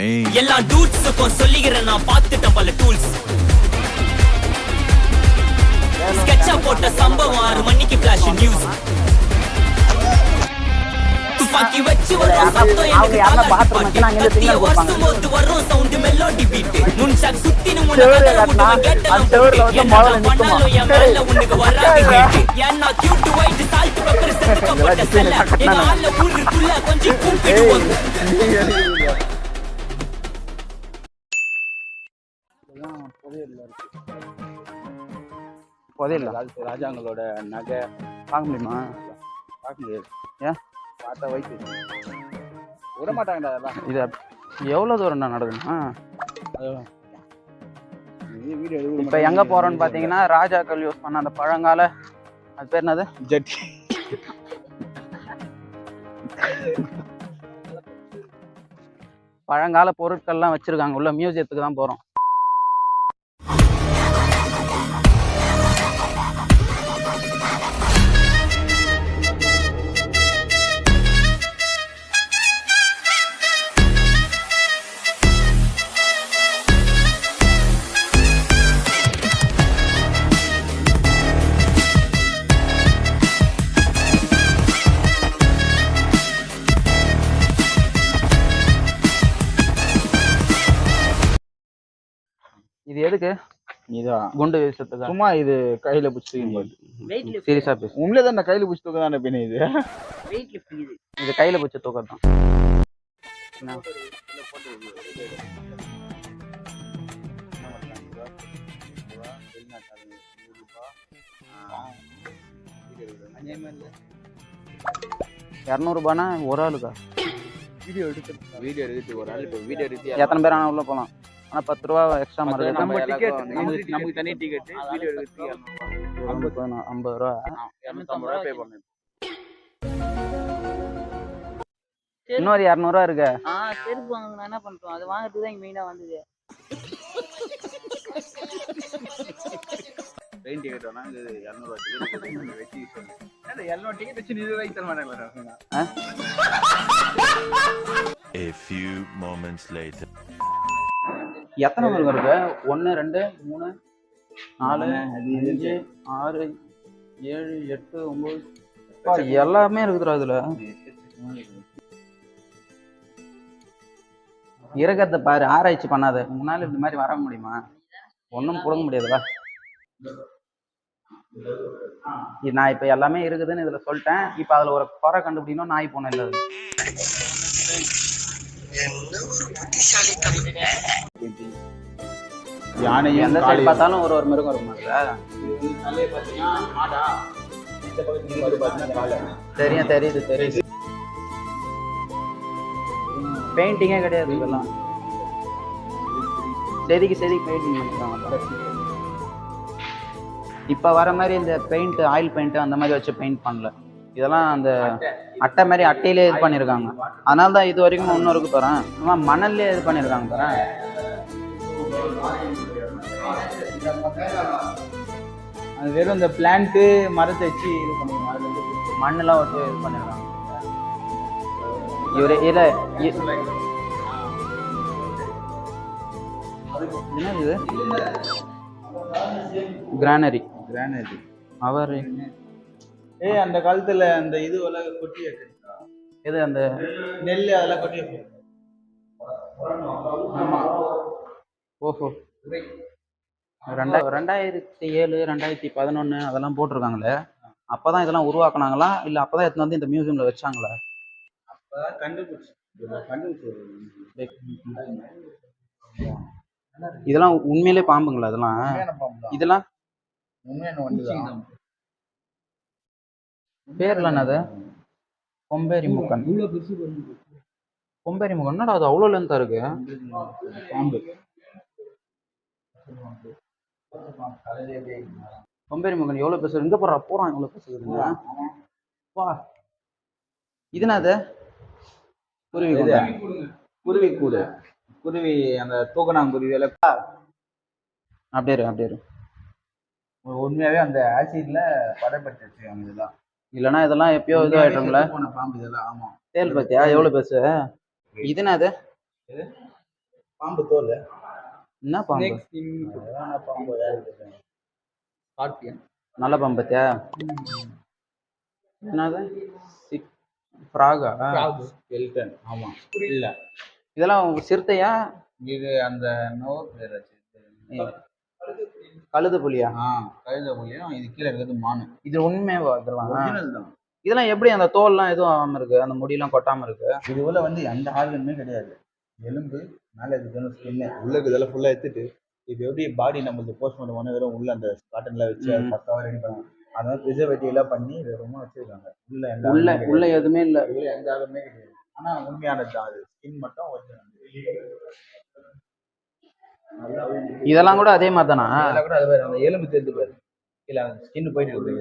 name. எல்லா டூட்ஸுக்கும் சொல்லிக்கிறேன் நான் பார்த்துட்டேன் பல டூல்ஸ். ஸ்கெட்சா போட்ட சம்பவம் 6 மணிக்கு ஃபிளாஷ் நியூஸ். துப்பாக்கி வச்சு வரும் சத்தம் எனக்கு கத்திய வரும்போது வரும் சவுண்ட் மெலோடி பீட். நுண்சாக் சுத்தினு முன்னே கதற கேட்டலாம் பண்ணாலும் என் மேல உனக்கு வராது ஹீட். ஏன்னா கியூட் ஒயிட் சால்ட் பெப்பர் செதுக்கப்பட்ட செல்ல எங்க ஆள ஊருக்குள்ள கொஞ்சம் கூப்பிடுவாங்க. புதையல ராஜாங்களோட நகை பார்க்க முடியுமா? பார்க்க முடியாது. ஏன் பார்த்தா வயிற்று விட மாட்டாங்கடா அதெல்லாம். இது எவ்வளோ தூரம்டா நடக்குதுண்ணா? வீடியோ இப்போ எங்கே போகிறோன்னு பார்த்தீங்கன்னா ராஜாக்கள் யூஸ் பண்ண அந்த பழங்கால அது பேர் என்னது? ஜட்டி. பழங்கால பொருட்கள்லாம் வச்சுருக்காங்க உள்ள மியூசியத்துக்கு தான் போகிறோம். இது எதுக்கு? இதுதான் குண்டு வீசத்துக்கு. சும்மா இது கையில பிடிச்சிட்டு சீரியஸா பேசு. உண்மையிலே தான் கையில பிடிச்சி தூக்க தானே பின்ன இது. இது கையில பிடிச்ச தூக்கம் தான். ₹200 ஒரு ஆளுக்கா? வீடியோ எடுத்து ஒரு ஆள் இப்போ வீடியோ எடுத்து எத்தனை பேர் ஆனால் உள்ள போகலாம். ஆனால் ₹10 எக்ஸ்ட்ரா மாதிரி. நம்ம டிக்கெட் நமக்கு தனி டிக்கெட் வீடியோ எடுத்து ₹50 250 பே பண்ணு. இன்னொரு ₹200 இருக்கு. செருப்பு வாங்க என்ன பண்றோம்? அது வாங்குறதுக்கு தான் மெயினா வந்தது. ட்ரெயின் டிக்கெட் வேணா இது ₹200 வெச்சி சொல்லு. ஏன்னா 200 டிக்கெட் வெச்சி நீ வைக்க தர மாட்டேங்கற. A few moments later. எத்தனை பேர் இருக்கு? 1 2 3 4 5 6 7 8 9 எல்லாமே இருக்குதுடா இதுல. இறக்கத்தை பாரு, ஆராய்ச்சி பண்ணாத. முன்னால இந்த மாதிரி வர முடியுமா? ஒன்றும் புடுங்க முடியாதுல்ல. நான் இப்ப எல்லாமே இருக்குதுன்னு இதுல சொல்லிட்டேன். இப்ப அதுல ஒரு குறை கண்டுபிடிக்கணும். நாய் போன இல்லை யானை எந்த சைடு பார்த்தாலும் ஒரு மிருகம் இருக்கும். தெரியும் தெரியுது தெரியுது. பெயிண்டிங்கே கிடையாது இதெல்லாம். செதுக்கி பெயிண்டிங் பண்ணிருக்காங்க. இப்ப வர மாதிரி இந்த பெயிண்ட் ஆயில் பெயிண்ட் அந்த மாதிரி வச்சு பெயிண்ட் பண்ணல. இதெல்லாம் அந்த அட்டை மாதிரி அட்டையிலே இது பண்ணியிருக்காங்க. அதனால தான் இது வரைக்கும் இன்னும் இருக்கு தரேன். ஆனால் மணல்லே இது பண்ணியிருக்காங்க தரேன். அது வெறும் இந்த பிளான்ட்டு மரத்தை வச்சு இது பண்ணுவாங்க. மண்ணெல்லாம் வச்சு இது பண்ணியிருக்காங்க. இவரு இல்லை என்ன இது? கிரானரி அவர் அந்த காலத்துல அந்த இது கொட்டி எது அந்த நெல் அதெல்லாம் கொட்டி. ஓஹோ 2007 2011 அதெல்லாம் போட்டிருக்காங்களே. அப்பதான் இதெல்லாம் உருவாக்குனாங்களா இல்லை அப்பதான் எடுத்துன்னு வந்து இந்த மியூசியம்ல வச்சாங்களா? இதெல்லாம் உண்மையிலே பாம்புங்களா? இதெல்லாம் பேர்ல என்னது? கொம்பேரி முக்கன். கொம்பேரி முக்கன் என்னடா அது அவ்வளோ லென்த்தா இருக்கு? பாம்பு கொம்பேரி முக்கன் எவ்வளவு பேசுறது? இங்க போறான் எவ்வளவு பேசுறதுங்க. வா இது என்னது? குருவி கூடு. குருவி அந்த தூக்கணாங்குருவி எல்லாம் அப்படியே உண்மையாவே அந்த ஆசிட்ல பதப்படுத்தி வச்சிருக்காங்க. இதெல்லாம் இல்லைன்னா இதெல்லாம் எப்பயோ இது ஆயிட்டோம்ல. பாம்பு இதெல்லாம். ஆமா தேல் பத்தியா எவ்வளவு பேசு. இது என்னது? பாம்பு தோல். என்ன பாம்பு? பாம்பு ஸ்கார்பியன். நல்ல பாம்பு பத்தியா? என்னது? ஃப்ராகா? ஸ்கெல்டன். ஆமா. இல்ல இதெல்லாம் சிறுத்தையா? இது அந்த நோர் பேர் கழுது புலியா? கழுத புலியும் இது கீழே இருக்கிறது மானு. இது உண்மையாவா? இதெல்லாம் ஒரிஜினல் தான். இதெல்லாம் எப்படி அந்த தோல்லாம் எதுவும் ஆகாம இருக்கு, அந்த முடியெல்லாம் கொட்டாம இருக்கு? இது உள்ள வந்து எந்த ஆர்கனுமே கிடையாது. எலும்பு மேலே இருக்கிறது ஸ்கின்னு, உள்ள இதெல்லாம் ஃபுல்லாக எடுத்துட்டு இது எப்படி பாடி நம்மளுக்கு போஸ்ட்மார்ட்டம் பண்ண வெறும் உள்ள அந்த காட்டன்ல வச்சு அது பக்காவாக ரெடி பண்ணுவாங்க. அதனால ப்ரிசர்வேட்டிவ் எல்லாம் பண்ணி ரொம்ப வச்சிருக்காங்க. உள்ள எதுவுமே இல்லை, உள்ள எந்த ஆர்கனுமே கிடையாது. ஆனா உண்மையானது தான், அது ஸ்கின் மட்டும் ஒரிஜினல். இதெல்லாம் கூட அதே மாதிரி தானா? அதெல்லாம் கூட அது பாரு, அந்த எலும்பு தெரிஞ்சு பாரு, இல்லை அந்த ஸ்கின் போயிட்டு இருக்கு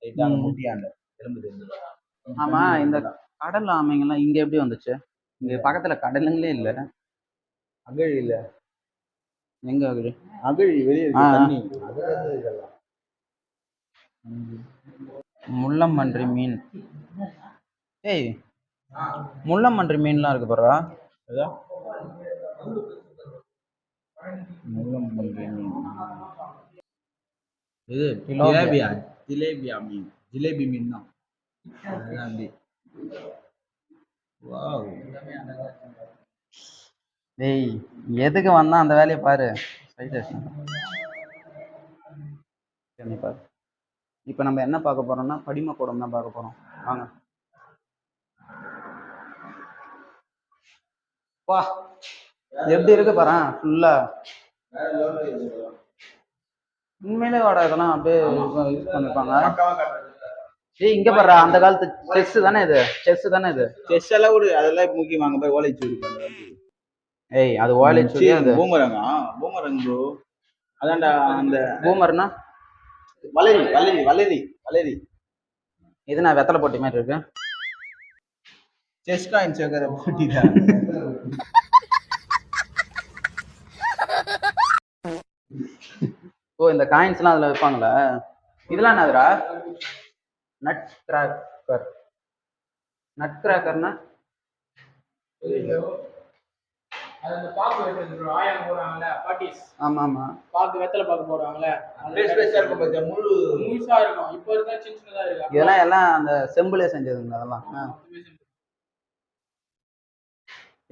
இதெல்லாம் முட்டியாண்ட எலும்பு தெரிஞ்சு. ஆமா, இந்த கடல் ஆமைங்கெல்லாம் இங்க எப்படி வந்துச்சு? இங்க பக்கத்துல கடலுங்களே இல்ல. அகழி இல்ல. எங்க அகழி? அகழி வெளியே தண்ணி. முள்ளம்பன்றி மீன். ஏய், முள்ளம்பன்றி மீன்லாம் இருக்கு பாரு. முள்ளம்பன்றி மீன் இது ஜிலேபியா. ஜிலேபியா மீன், ஜிலேபி மீன் தான். டேய், எதுக்கு வந்தா அந்த வேலையை பாரு. பாரு. இப்ப நம்ம என்ன பார்க்க போறோம்னா படிம கூடம் தான் பார்க்க போறோம். வாங்க. வா, எப்படி இருக்கு பாரு ஃபுல்லா. உண்மையிலே வாடா இதெல்லாம் அப்படியே யூஸ் பண்ணிருப்பாங்க. ஏய், இங்க பாரு, அந்த காலத்து செஸ் தானே இது? செஸ் தானே இது? செஸ் எல்லாம் கூட அதெல்லாம் முக்கியமாங்க போய் ஓலைச்சுவடி. ஏய், அது ஓலைச்சுவடி. அது பூமரங்கா? பூமரங் ப்ரோ. அதான்டா அந்த பூமர்னா வளரி வளரி வளரி வளரி. இது நான் வெத்தலை போட்டி மாதிரி இருக்கு. செஸ் காயின் சேர்க்கிற போட்டி தான். ஓ, இந்த காயின்ஸ்லாம் அதுல வைப்பாங்களா? இதெல்லாம் என்னதுடா? Nut cracker. நட் கிராக்கர்னா ஆமா ஆமா, பாக்கு வெத்தலை பாக்கு போடுவாங்கல்ல, முழுசா இருக்கும். இப்போ இருக்க சின்ன சின்னதா இருக்கு. இதெல்லாம் எல்லாம் அந்த செம்புலே செஞ்சதுங்க அதெல்லாம்.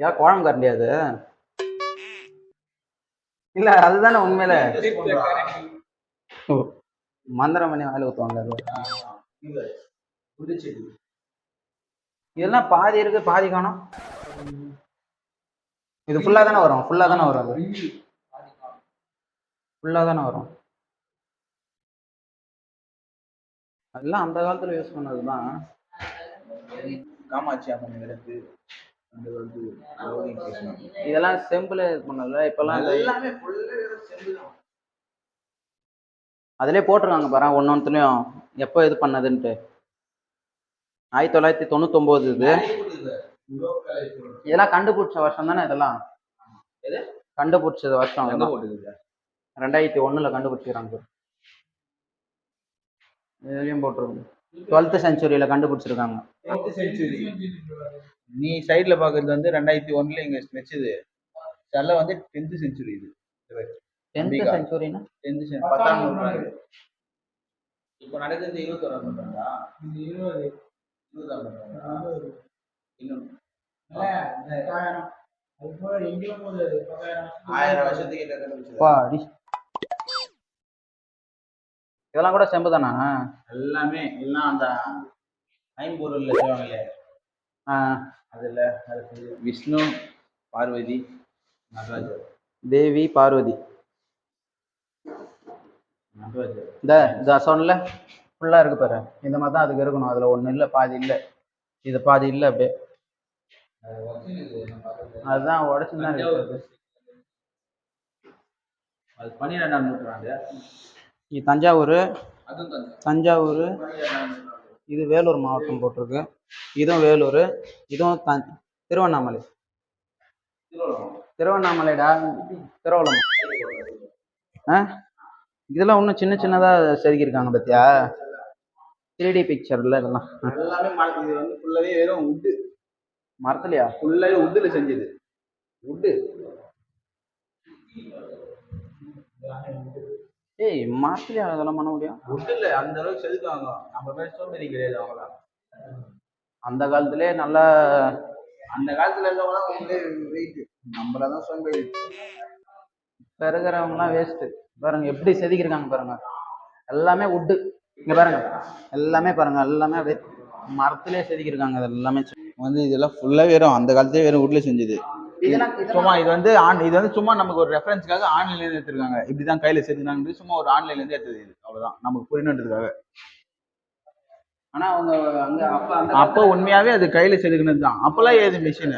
ஏன் குழம்பு கரண்டியா அது? இல்ல, அதுதானே உண்மையில மந்திரம் பண்ணி வாயில ஊத்துவாங்க அது. இதெல்லாம் பாதி இருக்கு, பாதி காணும். இது ஃபுல்லா தானே வரும்? ஃபுல்லா தானே வரும்? அது ஃபுல்லா தானே வரும். அதெல்லாம் அந்த காலத்துல யூஸ் பண்ணதுதான். காமாட்சி அம்மன் எடுத்து இதெல்லாம் செம்புல இது பண்ணல. இப்பெல்லாம் எல்லாமே அதிலே போட்டிருக்காங்க பாரு ஒன்னொன்னுலயும் எப்போ இது பண்ணதுன்ட்டு. 1999 இது. இதெல்லாம் கண்டுபிடிச்ச வருஷம் தானே? இதெல்லாம் கண்டுபிடிச்சது வருஷம் 2001 கண்டுபிடிச்சிருக்காங்க. இதுலயும் போட்டிருக்காங்க 12th செஞ்சுரியில கண்டுபிடிச்சிருக்காங்க. நீ சைட்ல பாக்குறது வந்து 2001 இங்க வச்சது. செல்ல வந்து 10th செஞ்சுரி. இது 10th செஞ்சுரினா 10ஆம் நூற்றாண்டு. இப்போ நடக்குது 21ஆம் நூற்றாண்டா? 20ஆம் நூற்றாண்டா? இன்னும் 1000 வருஷத்துக்கு கண்டுபிடிச்சது. இதெல்லாம் கூட செம்பு தானா? எல்லாமே எல்லாம் அந்த ஐம்பொருள்ல செய்வாங்களே அதுல விஷ்ணு, பார்வதி, நடராஜர். தேவி, பார்வதி. இந்த சொன்ன ஃபுல்லா இருக்கு பாரு. இந்த மாதிரி தான் அதுக்கு இருக்கணும். அதுல ஒண்ணு இல்லை, பாதி இல்லை. இது பாதி இல்லை, அப்படியே அதுதான் உடச்சுதான் இருக்கு. அது 12ஆம் நூற்றாண்டு. இது தஞ்சாவூர். தஞ்சாவூர். இது வேலூர் மாவட்டம் போட்டிருக்கு. இதுவும் வேலூர். இதுவும் திருவண்ணாமலை. திருவண்ணாமலைடா, திருவள்ளம். இதெல்லாம் இன்னும் சின்ன சின்னதா செதுக்கியிருக்காங்க பத்தியா? 3D பிக்சர்ல இதெல்லாம் எல்லாமே இது வந்து ஃபுல்லாவே வெறும் உட்டு. மரத்துலையா? ஃபுல்லாவே உட்டுல செஞ்சது. உட்டு ஏய் மரத்துலயே அதெல்லாம் பண்ண முடியும்? உட்டு இல்லை அந்த அளவுக்கு செதுக்குவாங்க. நம்ம மாதிரி சோம்பேறி கிடையாது அவங்களாம். அந்த காலத்திலே நல்லா அந்த காலத்துல இருக்கவங்க தான் வந்து வெயிட், நம்மள தான் சோம்பேறி. இப்ப இருக்கிறவங்கலாம் வேஸ்ட்டு. பாருங்க எப்படி செதுக்கிருக்காங்க பாருங்க. எல்லாமே உட்டு. இங்க பாருங்க எல்லாமே பாருங்க, எல்லாமே அப்படியே மரத்திலே செதுக்கிருக்காங்க. இது எல்லாமே வந்து இதெல்லாம் ஃபுல்லா வெறும் அந்த காலத்துல வெறும் உட்ல செஞ்சது. சும்மா இது வந்து இது வந்து சும்மா நமக்கு ஒரு ரெஃபரன்ஸ்க்காக ஆன்லைன்ல இருந்து எடுத்துருக்காங்க. இப்படிதான் கையில செதுக்குனாங்க, சும்மா ஒரு ஆன்லைன்ல இருந்து எடுத்தது இது. அவ்வளவுதான், நமக்கு புரியணுன்றதுக்காக. ஆனா அவங்க அங்க அப்போ உண்மையாவே அது கையில செதுக்குனது தான். அப்பெல்லாம் ஏது மிஷின்,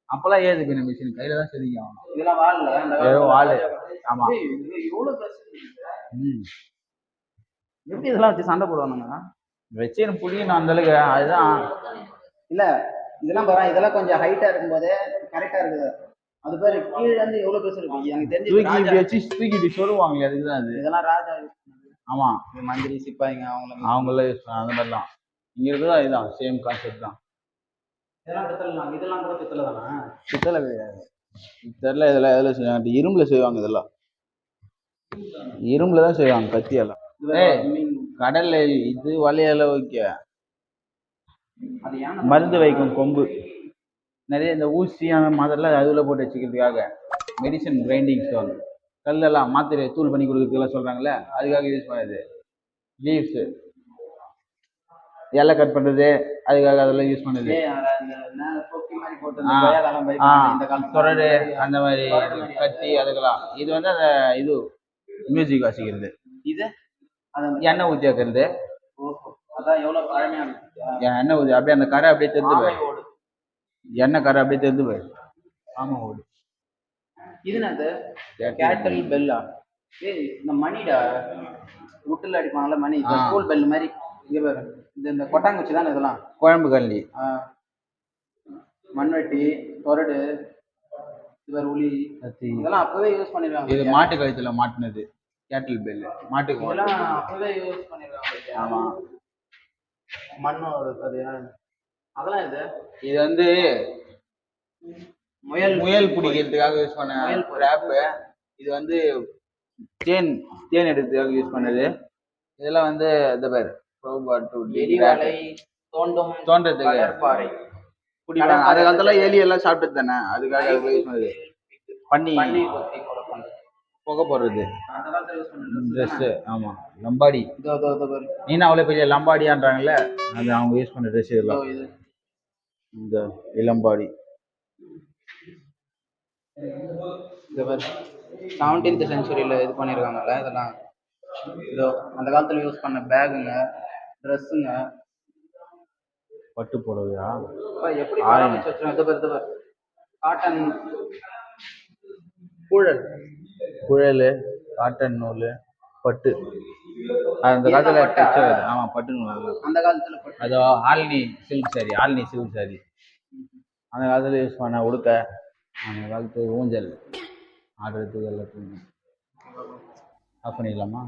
அப்பெல்லாம் ஏது மிஷின் கையில தான் செதுக்கி ஆகணும். இதெல்லாம் வாழல வெறும் வாழு. ஆமா. எவ்வளவு பெருசு. எப்படி இதெல்லாம் வச்சு சண்டை போடுவானுங்க? வச்சு எனக்கு புரியணும் அந்த அளவுக்கு. அதுதான் இல்ல இதெல்லாம் பாரு, இதெல்லாம் கொஞ்சம் ஹைட்டா இருக்கும்போதே கரெக்டா இருக்குது. அது பேரு கீழ இருந்து எவ்வளவு பெருசு இருக்கு. எனக்கு தெரிஞ்சு தூக்கி இப்படி வச்சு தூக்கி இப்படி சொல்லுவாங்களே, அதுக்குதான் அது. இதெல்லாம் ராஜா யூஸ் பண்ணது. ஆமா, மந்திரி சிப்பாய்ங்க அவங்கள யூஸ் பண்ண அந்த மாதிரிலாம். இங்க இருக்குதா இதுதான் சேம் கான்செப்ட் தான். இதெல்லாம் பித்தளை, இதெல்லாம் கூட பித்தளை தானே? பித்தளை கிடையாது, பித்தளை இதெல்லாம் எதுல செய்வாங்க? இரும்புல செய்வாங்க. இதெல்லாம் இரும்புல தான் செய்வாங்க கத்தியெல்லாம். கடல்ல இது வலையில வைக்க மருந்து வைக்கும் கொம்பு நிறைய, இந்த ஊசி அந்த மாதிரிலாம் அதுல போட்டு வச்சுக்கிறதுக்காக. மெடிசன் கிரைண்டிங் ஸ்டோன், கல்லெல்லாம் மாத்திரை தூள் பண்ணி கொடுக்குறதுக்கெல்லாம் சொல்றாங்கல்ல, அதுக்காக யூஸ் பண்ணுது. லீவ்ஸ் இலை கட் பண்றது, அதுக்காக அதெல்லாம் யூஸ் பண்ணுது. தொடரு அந்த மாதிரி கத்தி அதுக்கெல்லாம். இது வந்து அந்த இது மியூசிக் வாசிக்கிறது. இது எண்ணெய் ஊற்றி வைக்கிறது. எண்ணெய் ஊற்றி அப்படியே அந்த கரை அப்படியே தெரிஞ்சு போய், எண்ணெய் கரை அப்படியே தெரிஞ்சு போய். ஆமா ஓடு. இது என்னது? கேட்டல் பெல்லா? ஏய் இந்த மணிடா, உட்டுல அடிப்பாங்கல்ல மணி, ஸ்கூல் பெல் மாதிரி. இங்க பாரு, இந்த கொட்டாங்குச்சி தானே இதெல்லாம்? குழம்பு கல்லி, மண்வெட்டி, தொரடு, இது உளி, இதெல்லாம் அப்பவே யூஸ் பண்ணிருக்காங்க. இது மாட்டு கழுத்துல மாட்டினது கேட்டில் பெல். மாட்டுக்கு இதெல்லாம் அப்பவே யூஸ் பண்ணிருக்காங்க. ஆமா, மண்ணோட அது அதெல்லாம் இது வந்து முயல் பிடிக்கிறதுக்காக யூஸ் பண்ண ட்ராப்பு. இது வந்து தேன் எடுக்கிறதுக்காக யூஸ் பண்ணது. இதெல்லாம் வந்து இந்த பேர் தோன்றதுக்கு குடிப்பாங்க. அந்த காலத்துல எலி எல்லாம் சாப்பிட்டது தானே, அதுக்காக யூஸ் பண்ணது. பண்ணி புகை போடுறது ட்ரெஸ். ஆமா, லம்பாடி. நீனா அவ்வளோ பெரிய லம்பாடியான்றாங்கல்ல, அது அவங்க யூஸ் பண்ண ட்ரெஸ். இதெல்லாம் இந்த இளம்பாடி. 17th செஞ்சுரியில இது பண்ணிருக்காங்கல்ல இதெல்லாம். இதோ அந்த காலத்துல யூஸ் பண்ண பேகுங்க, ட்ரெஸ்ஸுங்க. பட்டு புடவையா எப்படி வச்சிருக்காங்க? காட்டன் குழல், காட்டன் நூல், பட்டு. அந்த காலத்துல ஆமா பட்டு நூல். அந்த காலத்துல அதோ ஆல்னி சில்க் சாரி, அந்த காலத்துல யூஸ் பண்ண உடுக்க. அந்த காலத்து ஊஞ்சல் ஆடுறதுக்கு எல்லாத்துக்கும். ஆஃப் பண்ணிடலாமா?